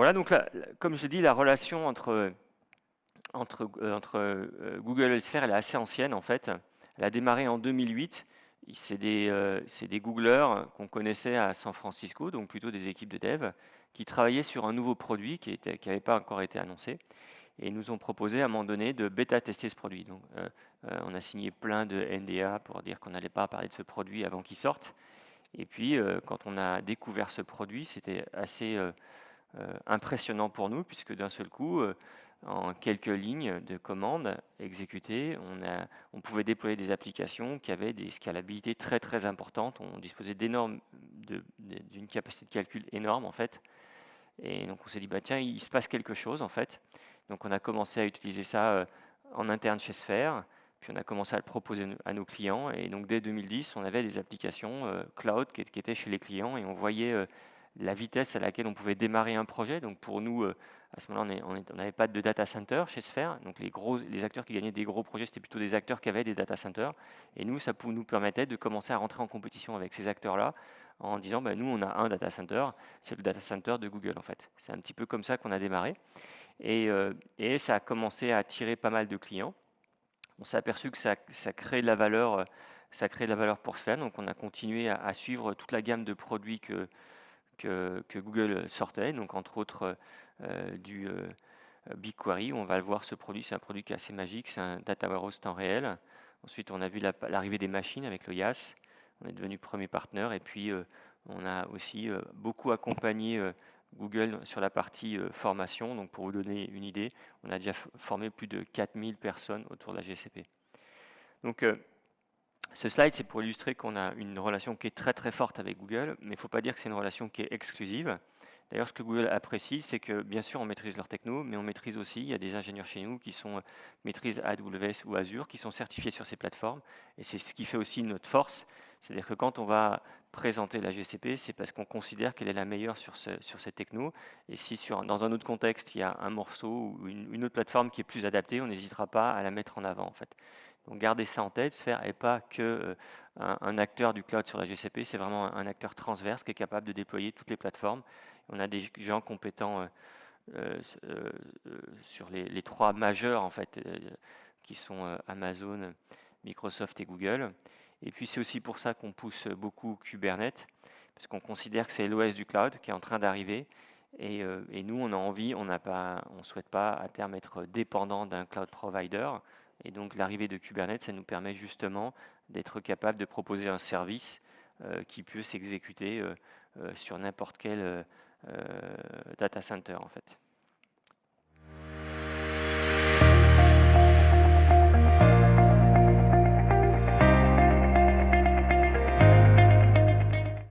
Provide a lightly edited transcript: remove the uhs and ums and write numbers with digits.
Voilà, donc comme je dis, la relation entre Google et le Sphere, elle est assez ancienne en fait. Elle a démarré en 2008. C'est des Googlers qu'on connaissait à San Francisco, donc plutôt des équipes de dev, qui travaillaient sur un nouveau produit qui n'avait pas encore été annoncé. Et ils nous ont proposé à un moment donné de bêta-tester ce produit. Donc, on a signé plein de NDA pour dire qu'on n'allait pas parler de ce produit avant qu'il sorte. Et puis, quand on a découvert ce produit, c'était assez impressionnant pour nous, puisque d'un seul coup, en quelques lignes de commande exécutées, on pouvait déployer des applications qui avaient des scalabilités très très importantes. On disposait d'une capacité de calcul énorme en fait. Et donc on s'est dit, bah tiens, il se passe quelque chose en fait. Donc on a commencé à utiliser ça en interne chez Sphere, puis on a commencé à le proposer à nos clients. Et donc dès 2010, on avait des applications cloud qui étaient chez les clients et on voyait la vitesse à laquelle on pouvait démarrer un projet. Donc pour nous, à ce moment-là, on n'avait pas de data center chez Sphere. Donc les acteurs qui gagnaient des gros projets, c'était plutôt des acteurs qui avaient des data centers. Et nous, ça nous permettait de commencer à rentrer en compétition avec ces acteurs-là en disant, bah, nous, on a un data center, c'est le data center de Google en fait. C'est un petit peu comme ça qu'on a démarré. Et ça a commencé à attirer pas mal de clients. On s'est aperçu que ça crée de la valeur, pour Sphere. Donc on a continué à suivre toute la gamme de produits que Google sortait, donc entre autres du BigQuery. On va le voir, ce produit, c'est un produit qui est assez magique, c'est un data warehouse temps réel. Ensuite, on a vu l'arrivée des machines avec le YAS. On est devenu premier partenaire et puis on a aussi beaucoup accompagné Google sur la partie formation. Donc pour vous donner une idée, on a déjà formé plus de 4000 personnes autour de la GCP. Donc ce slide, c'est pour illustrer qu'on a une relation qui est très très forte avec Google, mais il ne faut pas dire que c'est une relation qui est exclusive. D'ailleurs, ce que Google apprécie, c'est que bien sûr, on maîtrise leur techno, mais on maîtrise aussi, il y a des ingénieurs chez nous qui maîtrisent AWS ou Azure, qui sont certifiés sur ces plateformes. Et c'est ce qui fait aussi notre force. C'est-à-dire que quand on va présenter la GCP, c'est parce qu'on considère qu'elle est la meilleure sur cette techno. Et si dans un autre contexte, il y a un morceau ou une autre plateforme qui est plus adaptée, on n'hésitera pas à la mettre en avant en fait. Donc gardez ça en tête, Sphere n'est pas que un acteur du cloud sur la GCP, c'est vraiment un acteur transverse qui est capable de déployer toutes les plateformes. On a des gens compétents sur les trois majeurs en fait, qui sont Amazon, Microsoft et Google. Et puis c'est aussi pour ça qu'on pousse beaucoup Kubernetes, parce qu'on considère que c'est l'OS du cloud qui est en train d'arriver. Et nous, on a envie, on ne souhaite pas à terme être dépendant d'un cloud provider. Et donc l'arrivée de Kubernetes, ça nous permet justement d'être capable de proposer un service qui peut s'exécuter sur n'importe quel data center en fait.